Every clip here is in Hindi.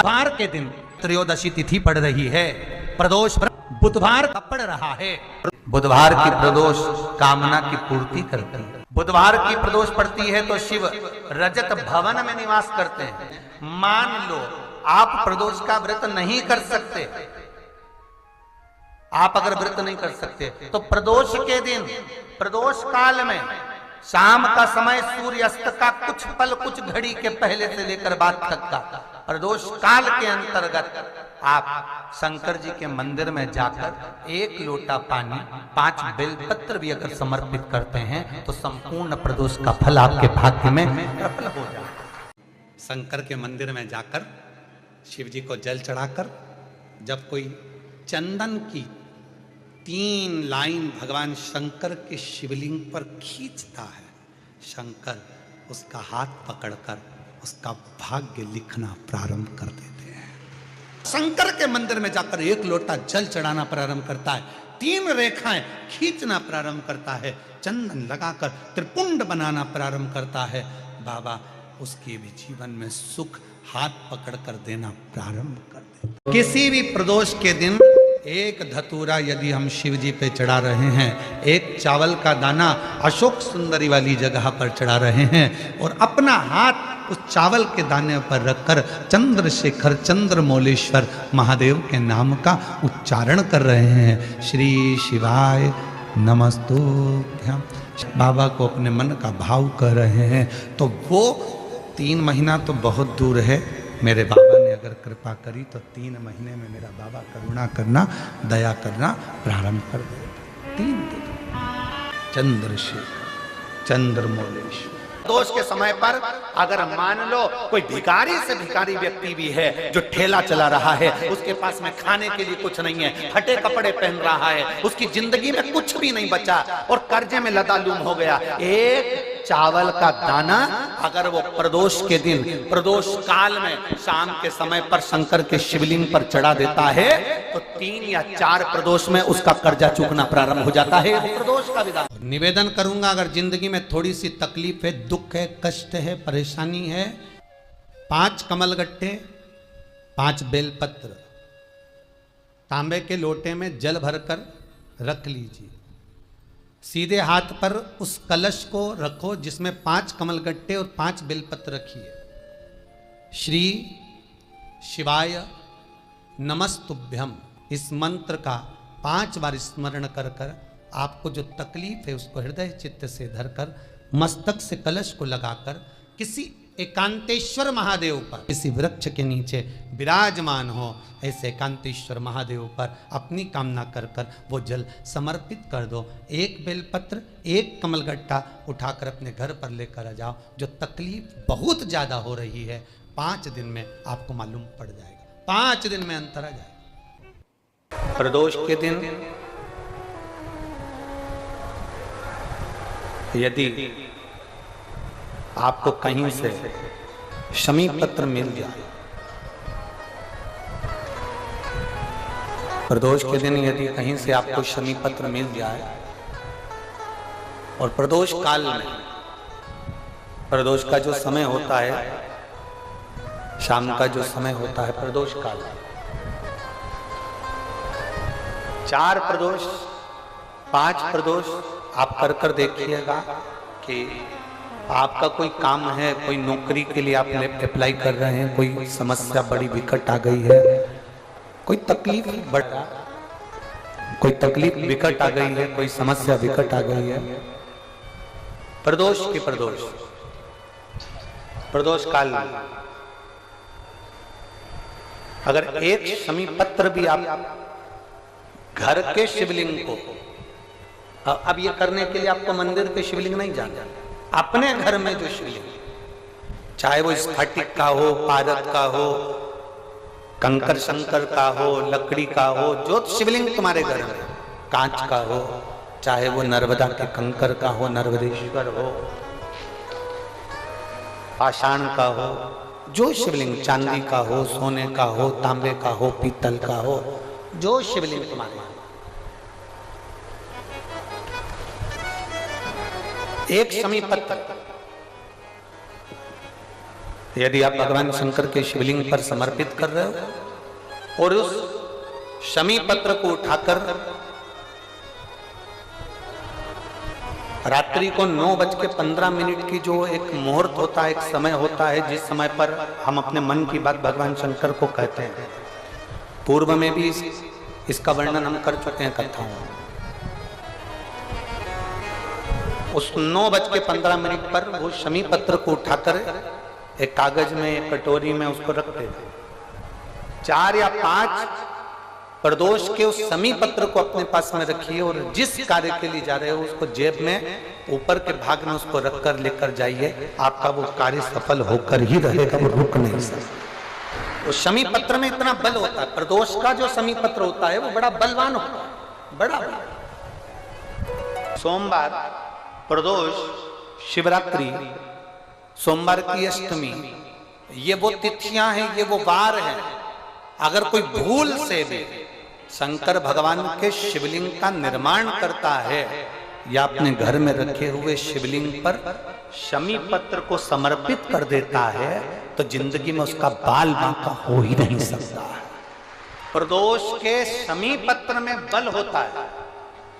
बुधवार के दिन त्रयोदशी तिथि पड़ रही है। प्रदोष बुधवार का पड़ रहा है। बुधवार की प्रदोष कामना की पूर्ति करती है। बुधवार की प्रदोष पड़ती है तो शिव रजत भवन में निवास करते हैं। मान लो आप प्रदोष का व्रत नहीं कर सकते, आप अगर व्रत नहीं कर सकते तो प्रदोष के दिन, प्रदोष काल में शाम का समय सूर्यास्त का कुछ पल, कुछ घड़ी के पहले से लेकर बाद तक का प्रदोष काल के अंतर्गत आप शंकर जी के मंदिर में जाकर 1 लोटा पानी, 5 बेलपत्र भी अगर समर्पित करते हैं तो संपूर्ण प्रदोष का फल आपके भाग्य में प्रबल हो जाए। शंकर के मंदिर में जाकर शिव जी को जल चढ़ाकर जब कोई चंदन की 3 लाइन भगवान शंकर के शिवलिंग पर खींचता है, शंकर उसका हाथ पकड़कर उसका भाग्य लिखना प्रारंभ कर देते हैं। शंकर के मंदिर में जाकर 1 लोटा जल चढ़ाना प्रारंभ करता है, 3 रेखाएं खींचना प्रारंभ करता है, चंदन लगाकर त्रिपुंड बनाना प्रारंभ करता है। बाबा उसके भी जीवन में सुख हाथ पकड़कर देना प्रारंभ कर देते। किसी भी प्रदोष के दिन 1 धतूरा यदि हम शिव जी पे चढ़ा रहे हैं, 1 चावल का दाना अशोक सुंदरी वाली जगह पर चढ़ा रहे हैं और अपना हाथ उस चावल के दाने पर रखकर चंद्रशेखर चंद्रमौलेश्वर महादेव के नाम का उच्चारण कर रहे हैं। श्री शिवाय नमस्तुभ्यं, बाबा को अपने मन का भाव कर रहे हैं। तो वो 3 महीना तो बहुत दूर है, मेरे बाबा ने अगर कृपा करी तो 3 महीने में मेरा बाबा करुणा करना, दया करना प्रारंभ कर देगा। 3 दिन चंद्रशेखर चंद्रमौलेश्वर। दोष के समय पर अगर मान लो कोई भिखारी से भिखारी व्यक्ति भी है जो ठेला चला रहा है, उसके पास में खाने के लिए कुछ नहीं है, फटे कपड़े पहन रहा है, उसकी जिंदगी में कुछ भी नहीं बचा और कर्जे में लदालूम हो गया, 1 चावल का दाना अगर वो प्रदोष के दिन, प्रदोष काल में शाम के समय पर शंकर के शिवलिंग पर चढ़ा देता है तो 3 या 4 प्रदोष में उसका कर्जा चूकना प्रारंभ हो जाता है। प्रदोष का विधान। निवेदन करूंगा, अगर जिंदगी में थोड़ी सी तकलीफ है, दुख है, कष्ट है, परेशानी है, 5 कमलगट्टे, 5 बेलपत्र तांबे के लोटे में जल भरकर रख लीजिए। सीधे हाथ पर उस कलश को रखो जिसमें 5 कमलगट्टे और 5 बेलपत्र रखिए। श्री शिवाय नमस्तुभ्यम इस मंत्र का 5 बार स्मरण कर कर आपको जो तकलीफ है उसको हृदय चित्त से धरकर मस्तक से कलश को लगाकर किसी एकांतेश्वर महादेव पर, किसी वृक्ष के नीचे विराजमान हो, ऐसे एकांतेश्वर महादेव पर अपनी कामना कर कर वो जल समर्पित कर दो। 1 बेलपत्र, 1 कमलगट्टा उठाकर अपने घर पर लेकर आ जाओ। जो तकलीफ बहुत ज्यादा हो रही है 5 दिन में आपको मालूम पड़ जाएगा, 5 दिन में अंतर आ जाएगा। प्रदोष के दिन यदि आपको कहीं से शमी पत्र मिल जाए, प्रदोष के दिन यदि कहीं से आपको शमी पत्र मिल जाए और प्रदोष काल में, प्रदोष का जो समय होता है, शाम का जो समय होता है प्रदोष काल, 4 प्रदोष, 5 प्रदोष आप कर कर देखिएगा कि आपका कोई काम है, कोई नौकरी के लिए आप अप्लाई कर रहे हैं, कोई समस्या बड़ी विकट आ गई है, कोई तकलीफ विकट आ गई है, कोई समस्या विकट आ गई है, प्रदोष के प्रदोष काल में अगर 1 शमी पत्र भी आप घर के शिवलिंग को, अब ये करने के लिए आपको मंदिर पे शिवलिंग नहीं जाना, अपने घर में जो शिवलिंग, चाहे वो स्फटिक का हो, पारद का हो, कंकर शंकर का हो, लकड़ी का हो, जो शिवलिंग तुम्हारे घर में, कांच का हो, चाहे वो नर्मदा के कंकर का हो, नर्मदेश्वर हो, पाषाण का हो, जो शिवलिंग चांदी का हो, सोने का हो, तांबे का हो, पीतल का हो, जो शिवलिंग तुम्हारे, 1 शमी पत्र यदि आप भगवान शंकर के शिवलिंग पर समर्पित कर रहे हो और उस शमी पत्र को उठाकर रात्रि को 9:15 की जो एक मुहूर्त होता है, एक समय होता है, जिस समय पर हम अपने मन की बात भगवान शंकर को कहते हैं, पूर्व में भी इसका वर्णन हम कर चुके हैं कथाओं में। उस 9:15 पर वो शमी पत्र को उठाकर एक कागज में, एक कटोरी में उसको रखते थे। 4 या 5 प्रदोष के उस शमी पत्र को अपने पास में रखिए और जिस कार्य के लिए जा रहे हो उसको जेब में ऊपर के भाग में उसको रखकर लेकर जाइए। आपका वो कार्य सफल होकर ही रहेगा, वो रुक नहीं सकता। उस शमी पत्र में इतना बल होता है, प्रदोष का जो शमी पत्र होता है वो बड़ा बलवान होता है, बड़ा। सोमवार, प्रदोष, शिवरात्रि, सोमवार की अष्टमी, ये वो तिथियां हैं, ये वो वार हैं। अगर कोई भूल से भी शंकर भगवान के शिवलिंग का निर्माण करता है या अपने घर में रखे हुए शिवलिंग पर शमी पत्र को समर्पित कर देता है तो जिंदगी में उसका बाल बांका हो ही नहीं सकता। प्रदोष के शमी पत्र में बल होता है,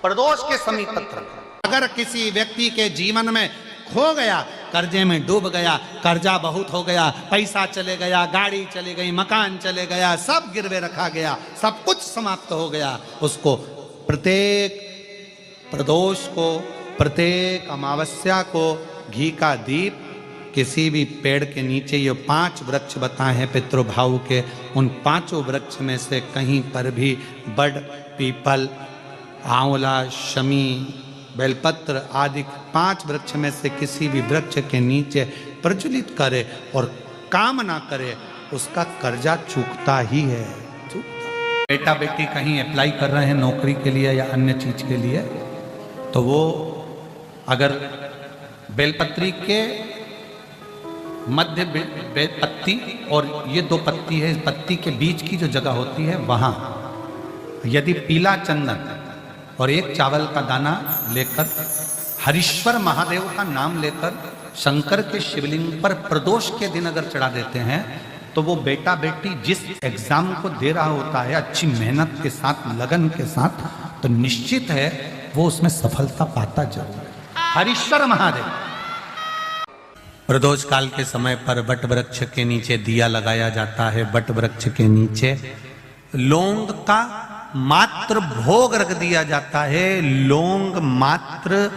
प्रदोष के शमी पत्र में। अगर किसी व्यक्ति के जीवन में खो गया, कर्जे में डूब गया, कर्जा बहुत हो गया, पैसा चले गया, गाड़ी चली गई, मकान चले गया, सब गिरवे रखा गया, सब कुछ समाप्त हो गया, उसको प्रत्येक प्रदोष को, प्रत्येक अमावस्या को घी का दीप किसी भी पेड़ के नीचे, ये 5 वृक्ष बताए हैं पितृभाव के, उन 5 वृक्ष में से कहीं पर भी बड़, पीपल, आंवला, शमी, बेलपत्र आदि 5 वृक्ष में से किसी भी वृक्ष के नीचे प्रज्वलित करे और काम ना करे, उसका कर्जा चूकता ही है, चूकता। बेटा बेटी कहीं अप्लाई कर रहे हैं नौकरी के लिए या अन्य चीज के लिए, तो वो अगर बेलपत्री के मध्य पत्ती और ये 2 पत्ती है, इस पत्ती के बीच की जो जगह होती है वहां यदि पीला चंदन और 1 चावल का दाना लेकर हरीश्वर महादेव का नाम लेकर शंकर के शिवलिंग पर प्रदोष के दिन अगर चढ़ा देते हैं तो वो बेटा बेटी जिस एग्जाम को दे रहा होता है अच्छी मेहनत के साथ, लगन के साथ, तो निश्चित है वो उसमें सफलता पाता जरूर है। हरीश्वर महादेव। प्रदोष काल के समय पर वट वृक्ष के नीचे दिया लगाया जाता है। वट वृक्ष के नीचे लौंग का मात्र भोग रख दिया जाता है। लौंग मात्र,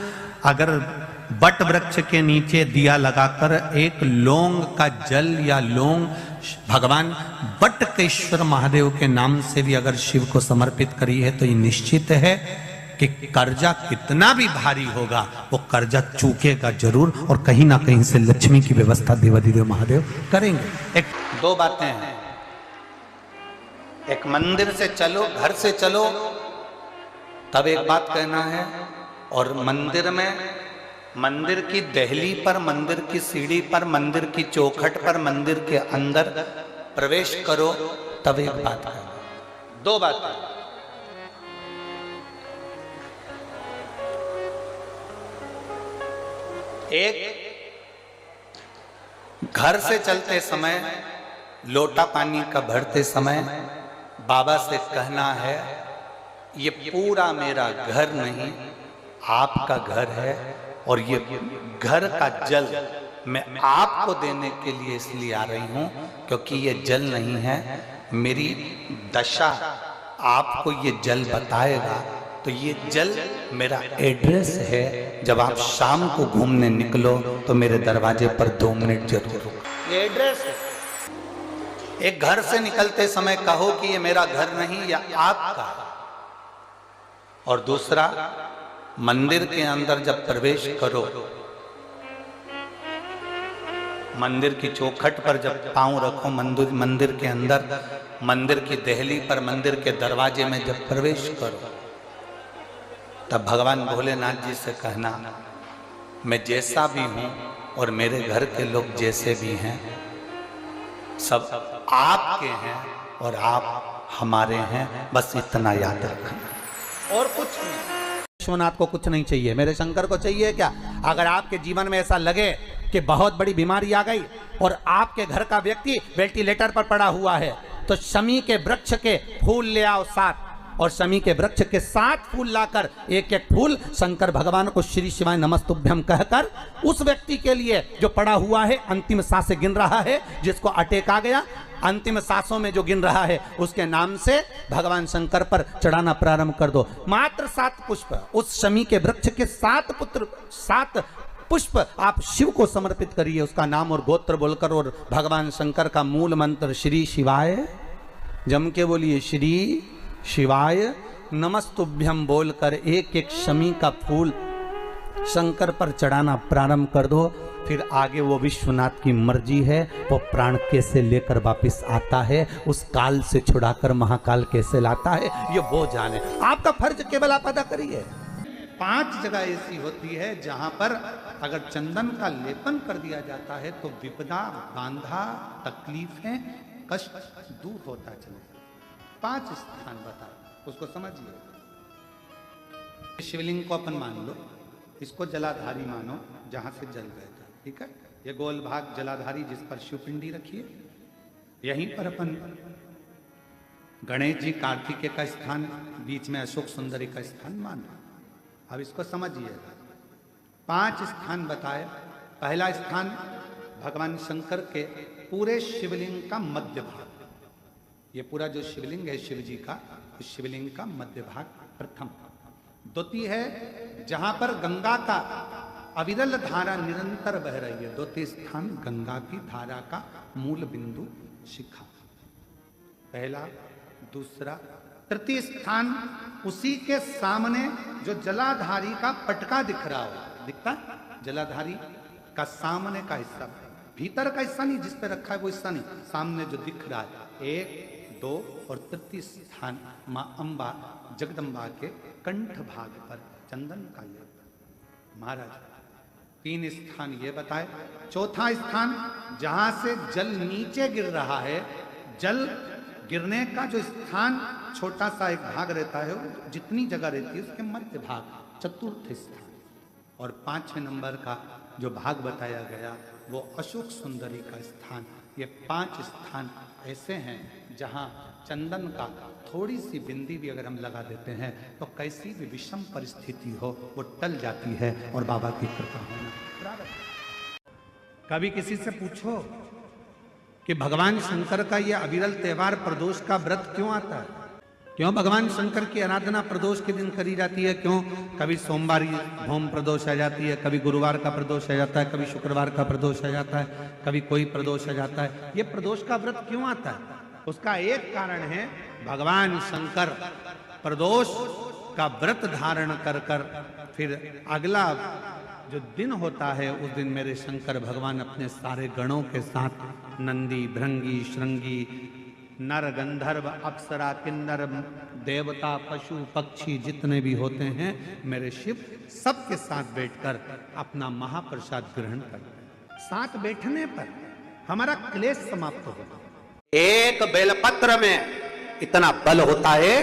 अगर वट वृक्ष के नीचे दिया लगाकर एक लौंग का जल या लौंग भगवान वटकेश्वर महादेव के नाम से भी अगर शिव को समर्पित करी है तो ये निश्चित है कि कर्जा कितना भी भारी होगा वो कर्जा चूकेगा जरूर, और कहीं ना कहीं से लक्ष्मी की व्यवस्था देवाधिदेव महादेव करेंगे। 2 बातें हैं, एक मंदिर से चलो, घर से चलो तब एक बात कहना है, और मंदिर में, मंदिर की दहली पर, मंदिर की सीढ़ी पर, मंदिर की चौखट पर, मंदिर के अंदर प्रवेश करो तब एक बात कहना। 2 बातें। एक, घर से चलते समय, लोटा पानी का भरते समय बाबा से कहना है ये पूरा मेरा घर नहीं, आपका घर है, और ये घर का जल मैं आपको देने के लिए इसलिए आ रही हूं क्योंकि ये जल नहीं है, मेरी दशा आपको ये जल बताएगा, तो ये जल मेरा एड्रेस है। जब आप शाम को घूमने निकलो तो मेरे दरवाजे पर 2 मिनट जरूर रुको। ये एड्रेस है। एक घर से निकलते समय कहो कि ये मेरा घर नहीं, या आपका। और दूसरा, मंदिर के अंदर जब प्रवेश करो, मंदिर की चौखट पर जब पांव रखो, मंदिर के अंदर, मंदिर की दहली पर, मंदिर के दरवाजे में जब प्रवेश करो, तब भगवान भोलेनाथ जी से कहना मैं जैसा भी हूं और मेरे घर के लोग जैसे भी हैं सब आपके हैं और आप हमारे हैं, बस इतना याद रखना और कुछ नहीं। विश्वनाथ को कुछ नहीं चाहिए, मेरे शंकर को चाहिए क्या? अगर आपके जीवन में ऐसा लगे कि बहुत बड़ी बीमारी आ गई और आपके घर का व्यक्ति वेंटिलेटर पर पड़ा हुआ है, तो शमी के वृक्ष के फूल ले आओ 7, और शमी के वृक्ष के 7 फूल लाकर एक एक फूल शंकर भगवान को श्री शिवाय नमस्तुभ्यम कहकर उस व्यक्ति के लिए जो पड़ा हुआ है, अंतिम सांसें गिन रहा है, जिसको अटैक आ गया, अंतिम सांसों में जो गिन रहा है, उसके नाम से भगवान शंकर पर चढ़ाना प्रारंभ कर दो। मात्र 7 पुष्प, उस शमी के वृक्ष के 7 पुष्प आप शिव को समर्पित करिए, उसका नाम और गोत्र बोलकर, और भगवान शंकर का मूल मंत्र श्री शिवाय, जम के बोलिए श्री शिवाय नमस्तुभ्यम बोलकर एक एक शमी का फूल शंकर पर चढ़ाना प्रारंभ कर दो। फिर आगे वो विश्वनाथ की मर्जी है, वो प्राण कैसे लेकर वापस आता है, उस काल से छुड़ाकर महाकाल कैसे लाता है, ये वो जाने। आपका फर्ज केवल आप अदा करिए। 5 जगह ऐसी होती है जहां पर अगर चंदन का लेपन कर दिया जाता है तो विपदा, बांधा, तकलीफें, कष्ट दूर होता चले। 5 स्थान बताओ, उसको समझिए। शिवलिंग को अपन मान लो, इसको जलाधारी मानो, जहां से जल गए था, ठीक है। ये गोल भाग जलाधारी जिस पर शिवपिंडी रखिए, यहीं पर अपन गणेश जी कार्तिकेय का स्थान, बीच में अशोक सुंदरी का स्थान मानो। अब इसको समझिएगा। 5 स्थान बताए। पहला स्थान भगवान शंकर के पूरे शिवलिंग का मध्य भाग, ये पूरा जो शिवलिंग है शिव जी का, उस शिवलिंग का मध्य भाग प्रथम। द्वितीय है जहां पर गंगा का अविरल धारा निरंतर बह रही है, द्वितीय स्थान गंगा की धारा का मूल बिंदु शिखा, पहला। दूसरा, तृतीय स्थान उसी के सामने जो जलाधारी का पटका दिख रहा हो, दिखता है जलाधारी का सामने का हिस्सा, भीतर का हिस्सा नहीं, जिस पे रखा है वो हिस्सा नहीं, सामने जो दिख रहा है। 1, 2 और तृतीय स्थान मां अंबा जगदम्बा के कंठ भाग पर चंदन का लेप। महाराज 3 स्थान ये बताए। चौथा स्थान जहां से जल नीचे गिर रहा है, जल गिरने का जो स्थान छोटा सा एक भाग रहता है, जितनी जगह रहती है उसके मध्य भाग, चतुर्थ स्थान। और 5वें नंबर का जो भाग बताया गया वो अशोक सुंदरी का स्थान। ये 5 स्थान ऐसे हैं जहां चंदन का थोड़ी सी बिंदी भी अगर हम लगा देते हैं तो कैसी भी विषम परिस्थिति हो वो टल जाती है और बाबा की कृपा होना। कभी किसी से पूछो कि भगवान शंकर का ये अविरल त्योहार प्रदोष का व्रत क्यों आता है, क्यों भगवान शंकर की आराधना प्रदोष के दिन करी जाती है, क्यों कभी सोमवार भौम प्रदोष आ जाती है, कभी गुरुवार का प्रदोष आ जाता है, कभी शुक्रवार का प्रदोष आ जाता है, कभी कोई प्रदोष आ जाता है, ये प्रदोष का व्रत क्यों आता है? उसका एक कारण है भगवान शंकर प्रदोष का व्रत धारण कर कर फिर अगला जो दिन होता है उस दिन मेरे शंकर भगवान अपने सारे गणों के साथ नंदी, भृंगी, श्रृंगी, नर, गंधर्व, अप्सरा, किन्नर, देवता, पशु, पक्षी जितने भी होते हैं मेरे शिव सबके साथ बैठकर अपना महाप्रसाद ग्रहण करते हैं। साथ बैठने पर हमारा क्लेश समाप्त होगा। एक बेलपत्र में इतना बल होता है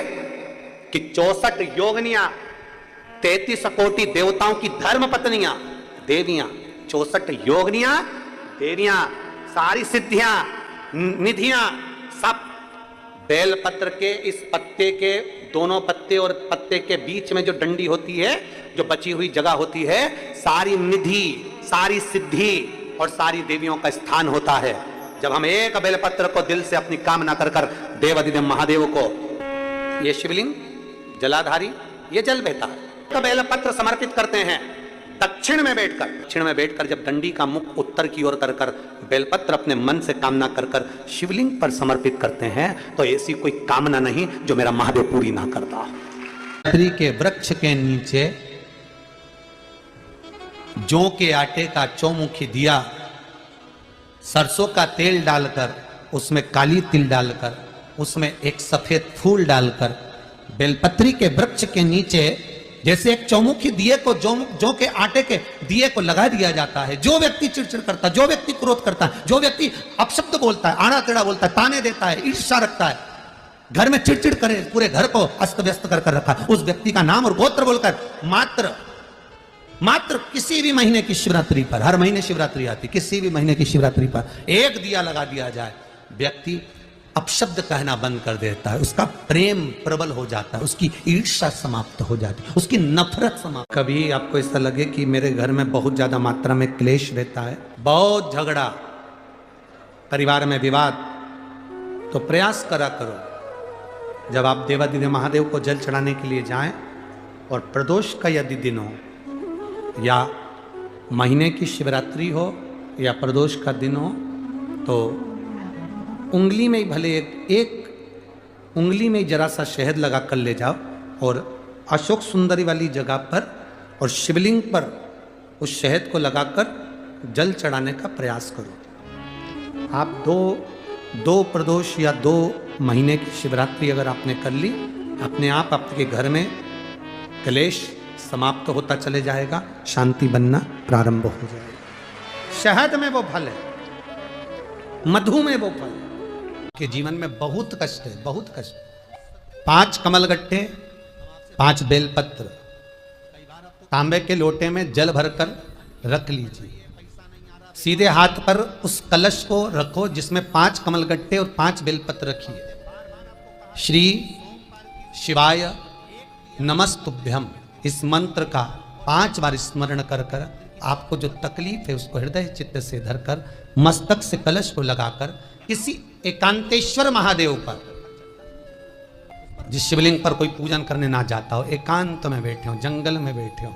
कि 64 योगिनियां, 33 कोटि देवताओं की धर्म पत्नियां, देवियां, 64 योगिनियां, देवियां, सारी सिद्धियां, निधियां, सब बेलपत्र के इस पत्ते के दोनों पत्ते और पत्ते के बीच में जो डंडी होती है, जो बची हुई जगह होती है, सारी निधि, सारी सिद्धि और सारी देवियों का स्थान होता है। जब हम एक बेलपत्र को दिल से अपनी कामना कर कर देवाधिदेव महादेव को, ये शिवलिंग जलाधारी, ये जल बहता है, बेलपत्र समर्पित करते हैं दक्षिण में बैठकर जब डंडी का मुख उत्तर की ओर कर कर बेलपत्र अपने मन से कामना कर कर शिवलिंग पर समर्पित करते हैं तो ऐसी कोई कामना नहीं जो मेरा महादेव पूरी ना करता। बेलपत्री के वृक्ष के नीचे जौ के आटे का चौमुखी दिया, सरसों का तेल डालकर उसमें काली तिल डालकर उसमें एक सफेद फूल डालकर बेलपत्री के वृक्ष के नीचे जैसे एक चौमुखी दिए को जौ के आटे के दिए को लगा दिया जाता है। जो व्यक्ति चिड़चिड़ करता है, जो व्यक्ति क्रोध करता है, जो व्यक्ति अपशब्द बोलता है, आड़ा टेढ़ा बोलता है, ताने देता है, ईर्ष्या रखता है, घर में चिड़चिड़ करे, पूरे घर को अस्त व्यस्त कर रखा, उस व्यक्ति का नाम और गोत्र बोलकर मात्र मात्र किसी भी महीने की शिवरात्रि पर, हर महीने शिवरात्रि आती, किसी भी महीने की शिवरात्रि पर एक दिया लगा दिया जाए, व्यक्ति अपशब्द कहना बंद कर देता है, उसका प्रेम प्रबल हो जाता है, उसकी ईर्ष्या समाप्त हो जाती है, उसकी नफरत समाप्त। कभी आपको ऐसा लगे कि मेरे घर में बहुत ज्यादा मात्रा में क्लेश रहता है, बहुत झगड़ा, परिवार में विवाद, तो प्रयास करा करो जब आप देवादिदेव महादेव को जल चढ़ाने के लिए जाएं और प्रदोष का यदि दिन हो या महीने की शिवरात्रि हो या प्रदोष का दिन हो, तो उंगली में ही भले एक उंगली में जरा सा शहद लगा कर ले जाओ और अशोक सुंदरी वाली जगह पर और शिवलिंग पर उस शहद को लगाकर जल चढ़ाने का प्रयास करो। आप दो प्रदोष या 2 महीने की शिवरात्रि अगर आपने कर ली, अपने आप आपके घर में क्लेश समाप्त होता चले जाएगा, शांति बनना प्रारंभ हो जाएगा। शहद में वो फल है, मधु में वो फल है। के जीवन में बहुत कष्ट है, बहुत कष्ट। 5 कमलगट्टे, 5 बेलपत्र तांबे के लोटे में जल भरकर रख लीजिए। सीधे हाथ पर उस कलश को रखो जिसमें 5 कमलगट्टे और 5 बेलपत्र रखिए। श्री शिवाय नमस्तुभ्यम इस मंत्र का 5 बार स्मरण कर कर आपको जो तकलीफ है उसको हृदय चित्त से धरकर मस्तक से कलश को लगाकर किसी एकांतेश्वर महादेव पर, जिस शिवलिंग पर कोई पूजन करने ना जाता हो, एकांत में बैठे हो, जंगल में बैठे हो,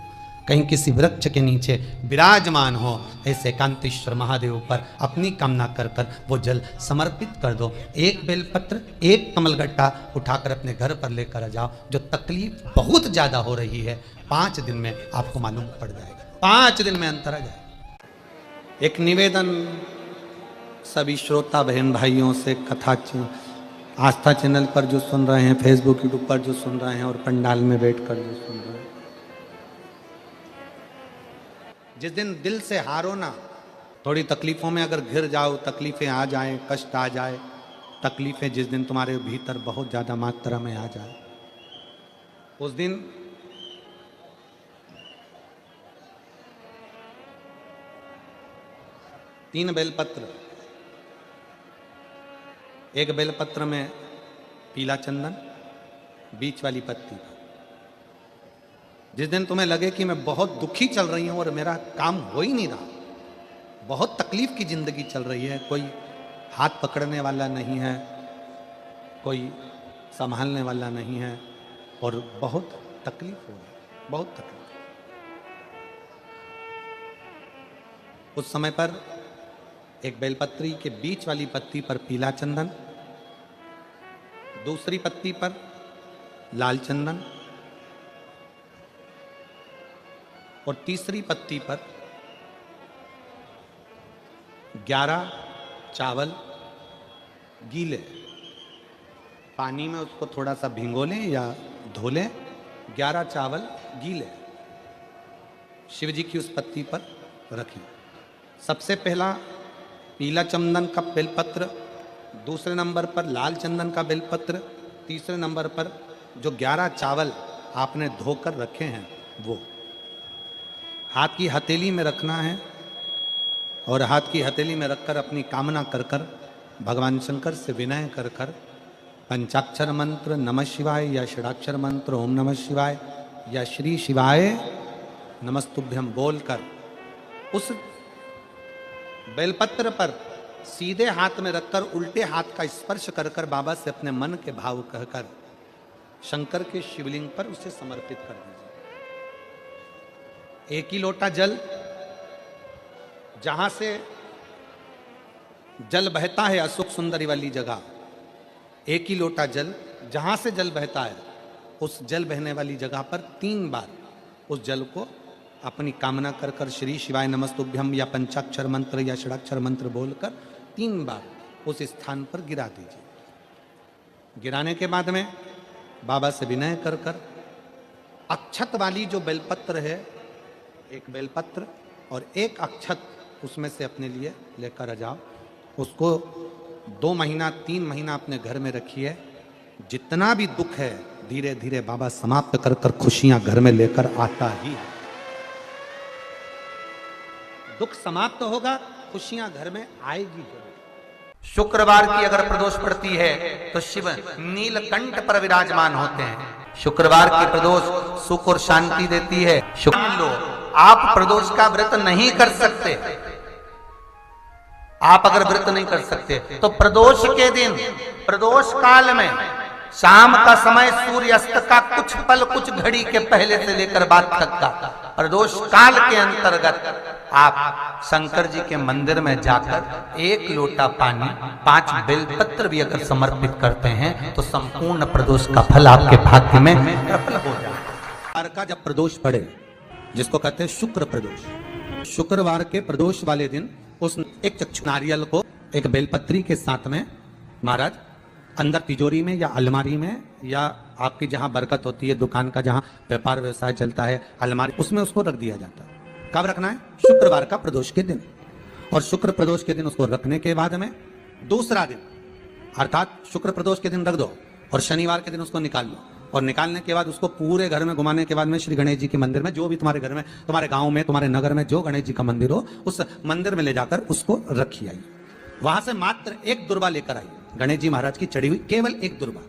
कहीं किसी वृक्ष के नीचे विराजमान हो, ऐसे एकांतेश्वर महादेव पर अपनी कामना कर कर वो जल समर्पित कर दो। 1 बेलपत्र, 1 कमलगट्टा उठाकर अपने घर पर लेकर आ जाओ। जो तकलीफ बहुत ज्यादा हो रही है 5 दिन में आपको मालूम पड़ जाएगा, 5 दिन में अंतर आ जाएगा। एक निवेदन सभी श्रोता बहन भाइयों से, कथा आस्था चैनल पर जो सुन रहे हैं, फेसबुक यूट्यूब पर जो सुन रहे हैं और पंडाल में बैठकर जो सुन रहे हैं, जिस दिन दिल से हारो ना, थोड़ी तकलीफों में अगर घिर जाओ, तकलीफें आ जाएं, कष्ट आ जाए, तकलीफें जिस दिन तुम्हारे भीतर बहुत ज्यादा मात्रा में आ जाए, उस दिन तीन बेलपत्र, एक बेलपत्र में पीला चंदन, बीच वाली पत्ती। जिस दिन तुम्हें लगे कि मैं बहुत दुखी चल रही हूं और मेरा काम हो ही नहीं रहा, बहुत तकलीफ की जिंदगी चल रही है, कोई हाथ पकड़ने वाला नहीं है, कोई संभालने वाला नहीं है और बहुत तकलीफ हो रही, बहुत तकलीफ। उस समय पर एक बेलपत्री के बीच वाली पत्ती पर पीला चंदन, दूसरी पत्ती पर लाल चंदन और तीसरी पत्ती पर 11 चावल गीले, पानी में उसको थोड़ा सा भिगो लें या धो लें, 11 चावल गीले शिव जी की उस पत्ती पर रखें। सबसे पहला पीला चंदन का बेलपत्र, दूसरे नंबर पर लाल चंदन का बेलपत्र, तीसरे नंबर पर जो 11 चावल आपने धोकर रखे हैं वो हाथ की हथेली में रखना है और हाथ की हथेली में रखकर अपनी कामना कर कर भगवान शंकर से विनय कर कर पंचाक्षर मंत्र नमः शिवाय या षडाक्षर मंत्र ओम नमः शिवाय या श्री शिवाय नमस्तुभ्यम बोलकर उस बेलपत्र पर सीधे हाथ में रखकर उल्टे हाथ का स्पर्श कर कर बाबा से अपने मन के भाव कहकर शंकर के शिवलिंग पर उसे समर्पित कर दीजिए। 1 ही लोटा जल, जहां से जल बहता है अशोक सुंदरी वाली जगह, 1 ही लोटा जल, जहां से जल बहता है उस जल बहने वाली जगह पर 3 बार उस जल को अपनी कामना कर कर श्री शिवाय नमस्तुभ्यम या पंचाक्षर मंत्र या षडाक्षर मंत्र बोलकर 3 बार उस स्थान पर गिरा दीजिए। गिराने के बाद में बाबा से विनय कर कर अक्षत वाली जो बेलपत्र है, 1 बेलपत्र और 1 अक्षत उसमें से अपने लिए लेकर आ जाओ। उसको 2 महीना 3 महीना अपने घर में रखिए। जितना भी दुख है धीरे धीरे बाबा समाप्त कर कर खुशियां घर में लेकर आता ही है। दुख समाप्त होगा, खुशियां घर में आएगी जरूर। शुक्रवार की अगर प्रदोष पड़ती है तो शिव नीलकंठ पर विराजमान होते हैं। शुक्रवार की प्रदोष सुख और शांति देती है। मान लो आप प्रदोष का व्रत नहीं कर सकते, आप अगर व्रत नहीं कर सकते तो प्रदोष के दिन, प्रदोष काल में शाम का समय सूर्यास्त का कुछ पल, कुछ घड़ी के पहले से लेकर बाद तक का प्रदोष काल के अंतर्गत आप शंकर जी के मंदिर में जाकर 1 लोटा पानी, 5 बेलपत्र भी अगर समर्पित करते हैं तो संपूर्ण प्रदोष का फल आपके भाग्य में प्रबल हो जाए। का जब प्रदोष पड़े, जिसको कहते हैं शुक्र प्रदोष, शुक्रवार के प्रदोष वाले दिन उस एक चक्षु नारियल को एक बेलपत्री के साथ में महाराज अंदर तिजोरी में या अलमारी में, या आपकी जहां बरकत होती है, दुकान का जहां व्यापार व्यवसाय चलता है, अलमारी, उसमें उसको रख दिया जाता है। कब रखना है? शुक्रवार का प्रदोष के दिन। और शुक्र प्रदोष के दिन उसको रखने के बाद में दूसरा दिन, अर्थात शुक्र प्रदोष के दिन रख दो और शनिवार के दिन उसको निकाल लो, और निकालने के बाद उसको पूरे घर में घुमाने के बाद में श्री गणेश जी के मंदिर में, जो भी तुम्हारे घर में, तुम्हारे गांव में, तुम्हारे नगर में जो गणेश जी का मंदिर हो, उस मंदिर में ले जाकर उसको रखी आइए। वहां से मात्र 1 दुर्बा लेकर आइए, गणेश जी महाराज की चढ़ी हुई केवल 1 दुर्बा,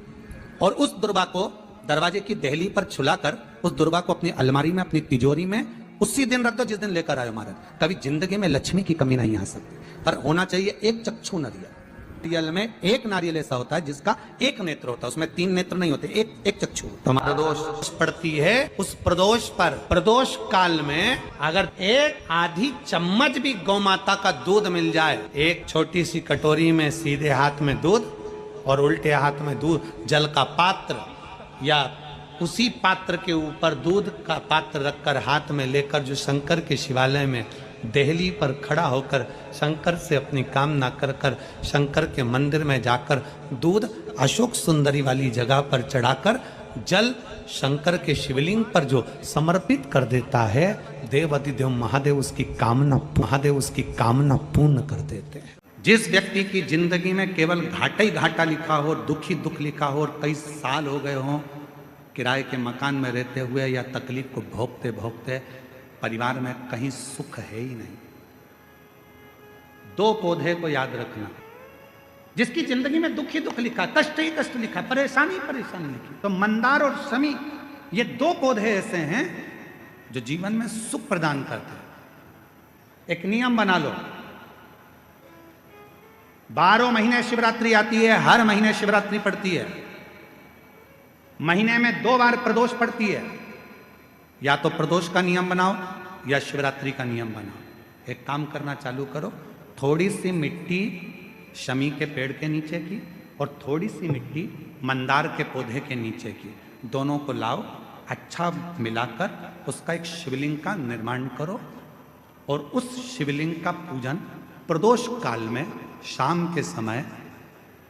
और उस दुर्बा को दरवाजे की देहली पर छुलाकर उस दुर्बा को अपनी अलमारी में, अपनी तिजोरी में उसी दिन रख दो जिस दिन लेकर आए महाराज। कभी जिंदगी में लक्ष्मी की कमी नहीं आ सकती, पर होना चाहिए 1 चक्षु नारियल। नारियल में 1 नारियल ऐसा होता है जिसका 1 नेत्र होता है, उसमें 3 नेत्र नहीं होते, एक चक्षु। तो प्रदोष पड़ती है, उस प्रदोष पर, प्रदोष काल में अगर 1 आधी चम्मच भी गौ माता का दूध मिल जाए, एक छोटी सी कटोरी में सीधे हाथ में दूध और उल्टे हाथ में दूध, जल का पात्र, या उसी पात्र के ऊपर दूध का पात्र रखकर हाथ में लेकर जो शंकर के शिवालय में देहली पर खड़ा होकर शंकर से अपनी कामना कर कर शंकर के मंदिर में जाकर दूध अशोक सुंदरी वाली जगह पर चढ़ाकर जल शंकर के शिवलिंग पर जो समर्पित कर देता है, देवाधिदेव महादेव उसकी कामना पूर्ण कर देते हैं। जिस व्यक्ति की जिंदगी में केवल घाटा ही घाटा लिखा हो, दुख ही दुख लिखा हो, और कई साल हो गए हों किराए के मकान में रहते हुए या तकलीफ को भोगते भोगते परिवार में कहीं सुख है ही नहीं, 2 पौधे को याद रखना। जिसकी जिंदगी में दुख ही दुख लिखा, कष्ट ही कष्ट लिखा, परेशानी परेशानी लिखी, तो मंदार और शमी, ये 2 पौधे ऐसे हैं जो जीवन में सुख प्रदान करते हैं। एक नियम बना लो, 12 महीने शिवरात्रि आती है, हर महीने शिवरात्रि पड़ती है, महीने में 2 बार प्रदोष पड़ती है। या तो प्रदोष का नियम बनाओ या शिवरात्रि का नियम बनाओ। एक काम करना चालू करो, थोड़ी सी मिट्टी शमी के पेड़ के नीचे की और थोड़ी सी मिट्टी मंदार के पौधे के नीचे की, दोनों को लाओ, अच्छा मिलाकर उसका एक शिवलिंग का निर्माण करो, और उस शिवलिंग का पूजन प्रदोष काल में शाम के समय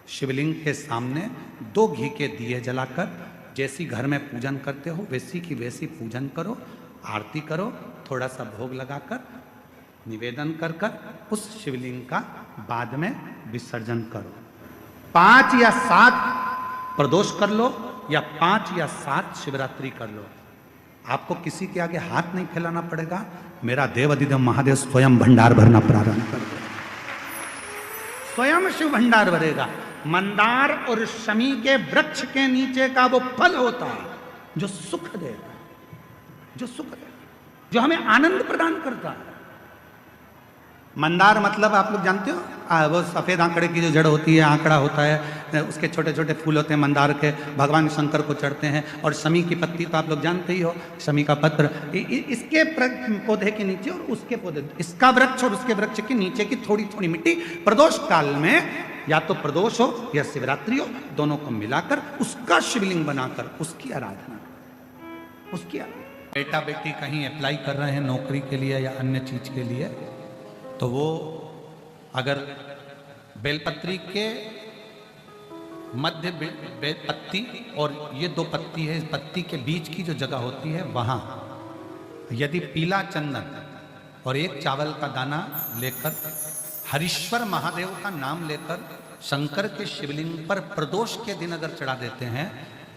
शिवलिंग के सामने 2 घी के दिए जलाकर, जैसी घर में पूजन करते हो वैसी की वैसी पूजन करो, आरती करो, थोड़ा सा भोग लगाकर निवेदन कर कर उस शिवलिंग का बाद में विसर्जन करो। 5 या 7 प्रदोष कर लो या 5 या 7 शिवरात्रि कर लो, आपको किसी के आगे हाथ नहीं फैलाना पड़ेगा। मेरा देवाधिदेव महादेव स्वयं भंडार भरना प्रारंभ कर देगा, स्वयं शिव भंडार भरेगा। मंदार और शमी के वृक्ष के नीचे का वो फल होता है जो सुख देगा, जो सुख देगा, जो हमें आनंद प्रदान करता है। मंदार मतलब आप लोग जानते हो, वो सफेद आंकड़े की जो जड़ होती है, आंकड़ा होता है, उसके छोटे छोटे फूल होते हैं मंदार के, भगवान शंकर को चढ़ते हैं। और शमी की पत्ती तो आप लोग जानते ही हो, शमी का पत्र, इसके पौधे के नीचे और उसके पौधे, इसका वृक्ष और उसके वृक्ष के नीचे की थोड़ी थोड़ी मिट्टी प्रदोष काल में, या तो प्रदोष हो या शिवरात्रि हो, दोनों को मिलाकर उसका शिवलिंग बनाकर उसकी आराधना, उसकी आराधना। बेटा बेटी कहीं अप्लाई कर रहे हैं नौकरी के लिए या अन्य चीज के लिए, तो वो अगर बेलपत्री के मध्य पत्ती और ये 2 पत्ती है, इस पत्ती के बीच की जो जगह होती है वहां यदि पीला चंदन और 1 चावल का दाना लेकर हरीश्वर महादेव का नाम लेकर शंकर के शिवलिंग पर प्रदोष के दिन अगर चढ़ा देते हैं,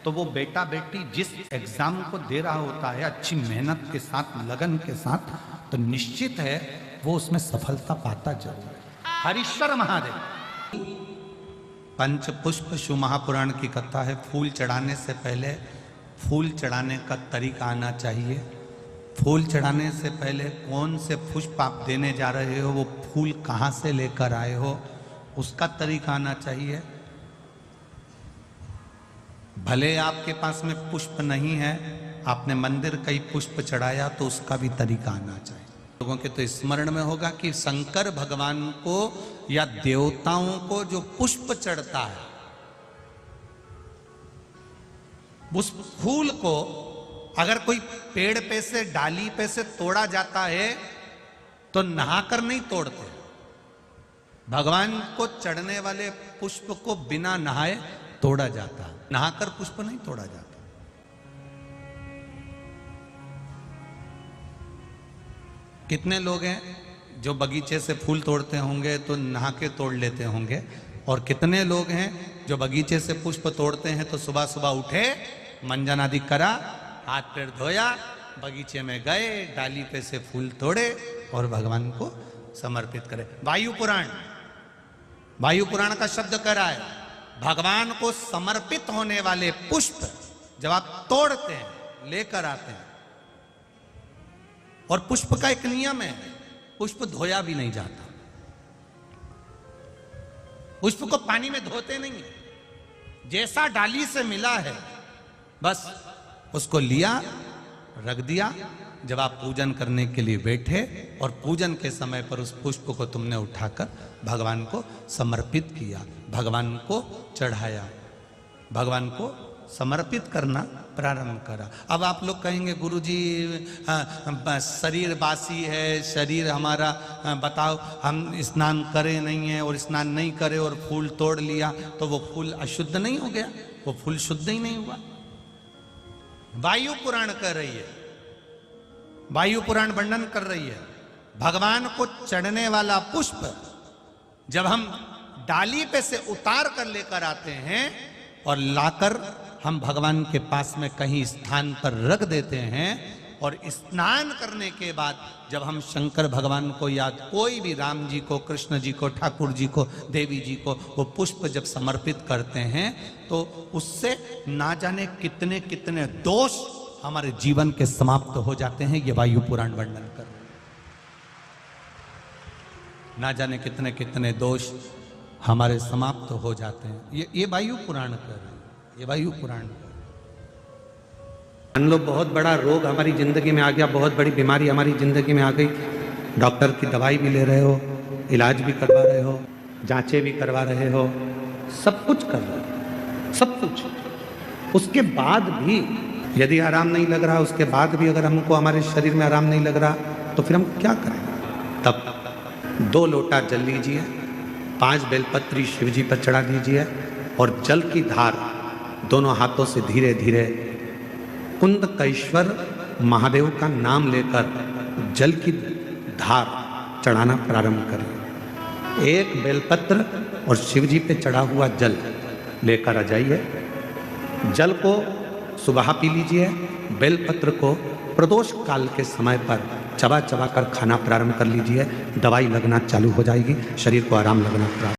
तो वो बेटा बेटी जिस एग्जाम को दे रहा होता है अच्छी मेहनत के साथ, लगन के साथ, तो निश्चित है वो उसमें सफलता पाता जरूर है। हरीश्वर महादेव। पंच पुष्प शिव महापुराण की कथा है। फूल चढ़ाने से पहले फूल चढ़ाने का तरीका आना चाहिए। फूल चढ़ाने से पहले कौन से पुष्प आप देने जा रहे हो, वो फूल कहाँ से लेकर आए हो, उसका तरीका आना चाहिए। भले आपके पास में पुष्प नहीं है, आपने मंदिर कई पुष्प चढ़ाया, तो उसका भी तरीका आना चाहिए। लोगों के तो स्मरण में होगा कि शंकर भगवान को या देवताओं को जो पुष्प चढ़ता है, उस फूल को अगर कोई पेड़ पे से, डाली पे से तोड़ा जाता है तो नहाकर नहीं तोड़ते। भगवान को चढ़ने वाले पुष्प को बिना नहाए तोड़ा जाता है, नहाकर पुष्प नहीं तोड़ा जाता। कितने लोग हैं जो बगीचे से फूल तोड़ते होंगे तो नहा के तोड़ लेते होंगे, और कितने लोग हैं जो बगीचे से पुष्प तोड़ते हैं तो सुबह सुबह उठे, मंजन आदि करा, हाथ पैर धोया, बगीचे में गए, डाली पे से फूल तोड़े और भगवान को समर्पित करे। वायु पुराण, वायु पुराण का शब्द कह रहा है भगवान को समर्पित होने वाले पुष्प जब आप तोड़ते हैं, लेकर आते हैं, और पुष्प का एक नियम है, पुष्प धोया भी नहीं जाता। पुष्प को पानी में धोते नहीं है, जैसा डाली से मिला है बस उसको लिया, रख दिया। जब आप पूजन करने के लिए बैठे और पूजन के समय पर उस पुष्प को तुमने उठाकर भगवान को समर्पित किया, भगवान को चढ़ाया, भगवान को समर्पित करना प्रारंभ करा। अब आप लोग कहेंगे गुरुजी शरीर बासी है, शरीर हमारा, बताओ हम स्नान करें नहीं है और स्नान नहीं करे और फूल तोड़ लिया तो वो फूल अशुद्ध नहीं हो गया, वो फूल शुद्ध ही नहीं हुआ। वायु पुराण कर रही है, वायु पुराण वर्णन कर रही है भगवान को चढ़ने वाला पुष्प जब हम डाली पे से उतार कर लेकर आते हैं और लाकर हम भगवान के पास में कहीं स्थान पर रख देते हैं, और स्नान करने के बाद जब हम शंकर भगवान को याद, कोई भी राम जी को, कृष्ण जी को, ठाकुर जी को, देवी जी को वो पुष्प जब समर्पित करते हैं तो उससे ना जाने कितने कितने दोष हमारे जीवन के समाप्त हो जाते हैं। ये वायु पुराण वर्णन कर, ना जाने कितने कितने दोष हमारे समाप्त हो जाते हैं। ये वायु पुराण कर, ये वायु पुराण। मान लो बहुत बड़ा रोग हमारी ज़िंदगी में आ गया, बहुत बड़ी बीमारी हमारी ज़िंदगी में आ गई, डॉक्टर की दवाई भी ले रहे हो, इलाज भी करवा रहे हो, जांचें भी करवा रहे हो, सब कुछ कर रहे हो, सब कुछ। उसके बाद भी यदि आराम नहीं लग रहा, उसके बाद भी अगर हमको हमारे शरीर में आराम नहीं लग रहा, तो फिर हम क्या करें? तब 2 लोटा जल लीजिए, 5 बेलपत्री शिव जी पर चढ़ा दीजिए, और जल की धार दोनों हाथों से धीरे धीरे कुंदकेश्वर महादेव का नाम लेकर जल की धार चढ़ाना प्रारंभ करें। 1 बेलपत्र और शिव जी पे चढ़ा हुआ जल लेकर आ जाइए। जल को सुबह पी लीजिए, बेलपत्र को प्रदोष काल के समय पर चबा चबा कर खाना प्रारंभ कर लीजिए। दवाई लगना चालू हो जाएगी, शरीर को आराम लगना प्रारंभ